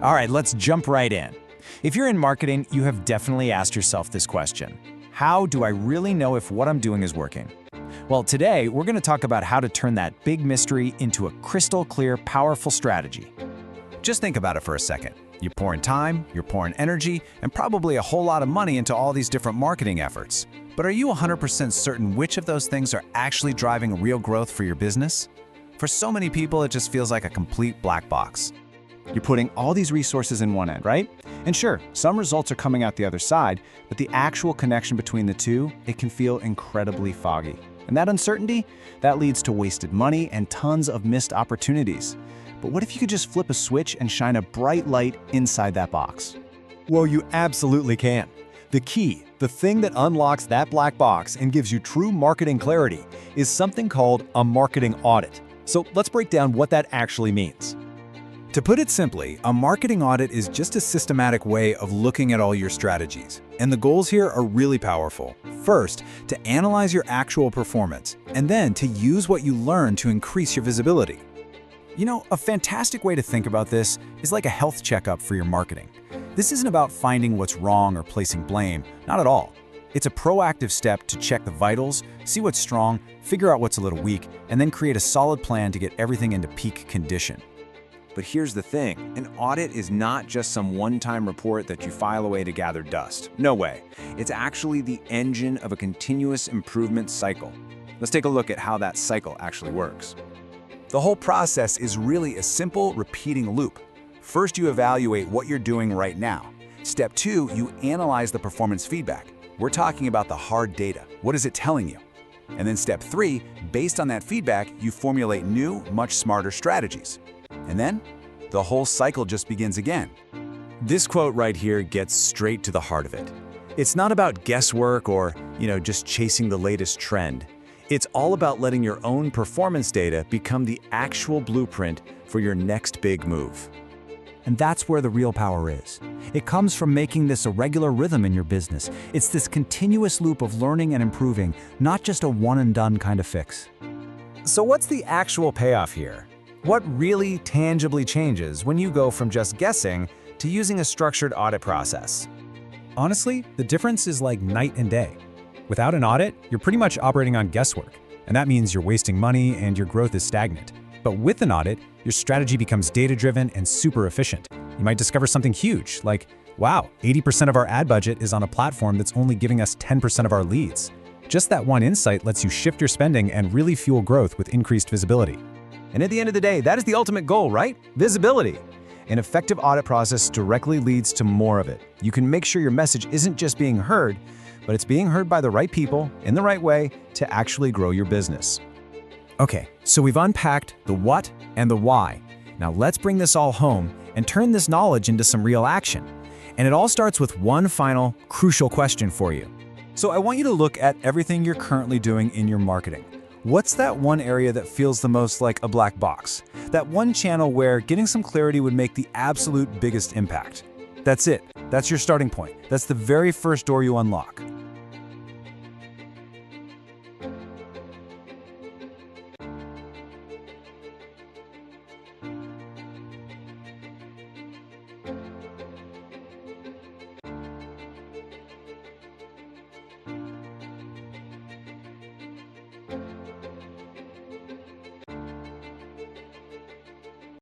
All right, let's jump right in. If you're in marketing, you have definitely asked yourself this question. How do I really know if what I'm doing is working? Well, today we're going to talk about how to turn that big mystery into a crystal clear, powerful strategy. Just think about it for a second. You're pouring time, you're pouring energy, and probably a whole lot of money into all these different marketing efforts. But are you 100% certain which of those things are actually driving real growth for your business? For so many people, it just feels like a complete black box. You're putting all these resources in one end, right? And sure, some results are coming out the other side, but the actual connection between the two, it can feel incredibly foggy. And that uncertainty, that leads to wasted money and tons of missed opportunities. But what if you could just flip a switch and shine a bright light inside that box? Well, you absolutely can. The key, the thing that unlocks that black box and gives you true marketing clarity, is something called a marketing audit. So let's break down what that actually means. To put it simply, a marketing audit is just a systematic way of looking at all your strategies. And the goals here are really powerful. First, to analyze your actual performance, and then to use what you learn to increase your visibility. You know, a fantastic way to think about this is like a health checkup for your marketing. This isn't about finding what's wrong or placing blame, not at all. It's a proactive step to check the vitals, see what's strong, figure out what's a little weak, and then create a solid plan to get everything into peak condition. But here's the thing, an audit is not just some one-time report that you file away to gather dust. No way. It's actually the engine of a continuous improvement cycle. Let's take a look at how that cycle actually works. The whole process is really a simple, repeating loop. First, you evaluate what you're doing right now. Step 2, you analyze the performance feedback. We're talking about the hard data. What is it telling you? And then step 3, based on that feedback, you formulate new, much smarter strategies. And then, the whole cycle just begins again. This quote right here gets straight to the heart of it. It's not about guesswork or, just chasing the latest trend. It's all about letting your own performance data become the actual blueprint for your next big move. And that's where the real power is. It comes from making this a regular rhythm in your business. It's this continuous loop of learning and improving, not just a one-and-done kind of fix. So what's the actual payoff here? What really tangibly changes when you go from just guessing to using a structured audit process? Honestly, the difference is like night and day. Without an audit, you're pretty much operating on guesswork, and that means you're wasting money and your growth is stagnant. But with an audit, your strategy becomes data-driven and super efficient. You might discover something huge, like, wow, 80% of our ad budget is on a platform that's only giving us 10% of our leads. Just that one insight lets you shift your spending and really fuel growth with increased visibility. And at the end of the day, that is the ultimate goal, right? Visibility. An effective audit process directly leads to more of it. You can make sure your message isn't just being heard, but it's being heard by the right people in the right way to actually grow your business. Okay, so we've unpacked the what and the why. Now let's bring this all home and turn this knowledge into some real action. And it all starts with one final, crucial question for you. So I want you to look at everything you're currently doing in your marketing. What's that one area that feels the most like a black box? That one channel where getting some clarity would make the absolute biggest impact? That's it. That's your starting point. That's the very first door you unlock.